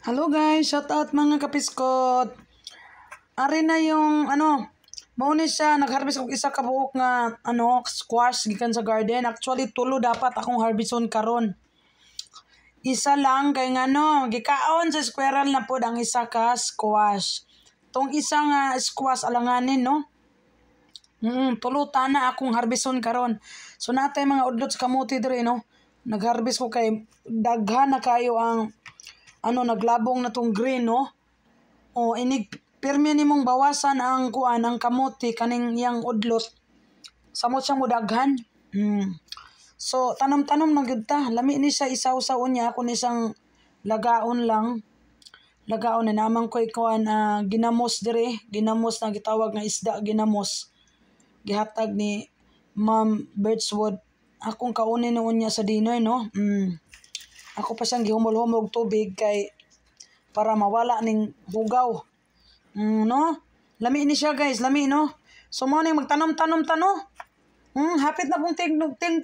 Hello guys, shout out mga kapiskot. Ari na yung mao ni siya nag-harvest og isa ka buok nga squash gikan sa garden. Actually tulo dapat akong harveston karon. Isa lang kay gikaon sa squirrel na pod ang isa ka squash. Tong isa nga squash alanganin no. Tulo tana akong harveston karon. So natay mga udlot sa kamuti diri no. Nag-harvest ko kay daghan na kayo ang naglabong na tong green no. O inig pirmi nimong bawasan ang kuan ang kamote kaning yang udlot. Samot siyang mudaghan. So tanom-tanom na gyud ta. Lami ni siya isaw-saw niya kun isang lagaon lang. Lagaon na namang ko kuan ginamos dire, ginamos na gitawag nga isda ginamos. Gihatag ni Ma'am Birchwood. Akong kaunin noon niya sa dinner no. Ako pa siyang gihumol-humol tubig kay para mawala ning bugaw. No? Lami ni siya guys, lami no. So mo ning magtanom-tanom ta no. Hapit na pong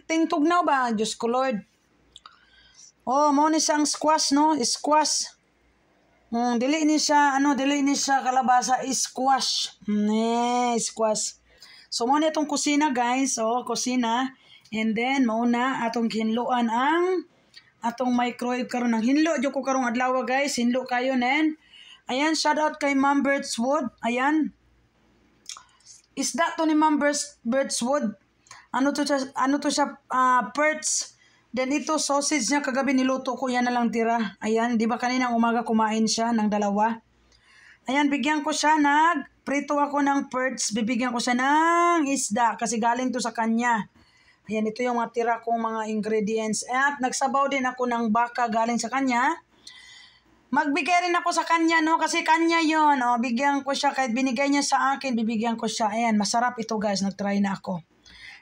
tingtugnaw ba? Diyos ko Lord. Oh, mo ni siyang squash no, squash. Dili ni siya kalabasa, squash. Squash. So mo ni itong kusina guys, kusina. And then mauna atong hinluan ang atong microwave karon ng hinlo jud ko karong adlaw guys, hinlo kayo nen. Ayan, shout out kay Ma'am Birchwood. Ayan. Isda to ni Ma'am Birchwood. Ano to siya perch. Then ito sausage niya kagabi niluto ko, yan na lang tira. Ayan, di ba kanina umaga kumain siya ng dalawa. Ayan, bigyan ko siya prito ako ng perch, bibigyan ko siya ng isda kasi galing to sa kanya. Ayan, ito yung mga tira kong mga ingredients. At nagsabaw din ako ng baka galing sa kanya. Magbigay rin ako sa kanya, no? Kasi kanya yon. Bigyan ko siya. Kahit binigay niya sa akin, bibigyan ko siya. Ayan, masarap ito guys. Nagtry na ako.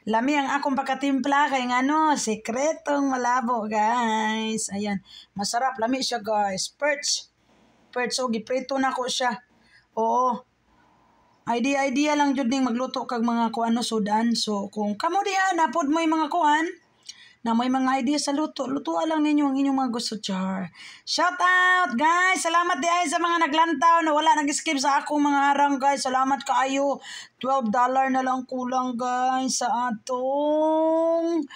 Lami ang akong pagkatimpla. Kaya sekretong malabo guys. Ayan, masarap. Lami siya guys. Perch. Giprito na ko siya. Oo. Idea lang jud ning magluto kag mga sudan. So kung kamo diha napod mo yung mga kuan na may mga idea sa lutuan lang ninyo ang inyong mga gusto char. Shout out guys. Salamat di ay sa mga naglantaw na wala nag-skip sa akong mga harang guys. Salamat kaayo. $12 na lang kulang guys sa atong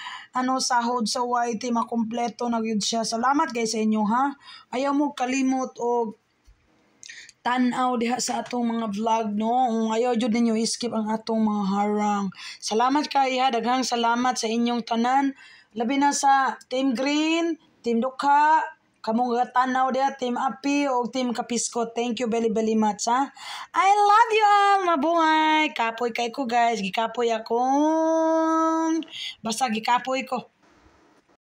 sahod sa YT, makumpleto na gyud siya. Salamat guys sa inyo ha. Ayaw mo kalimot og tanaw diha sa atong mga vlog no. Ayaw jud ninyo skip ang atong mga harang. Salamat kay daghang salamat sa inyong tanan. Labi na sa Team Green, Team Dukha, kamong tanaw diha, Team Api o Team Kapiskot. Thank you very much ha. I love you all. Mabuhay. Kapoy kay ko guys. Gikapoy akong. Basta gikapoy ko.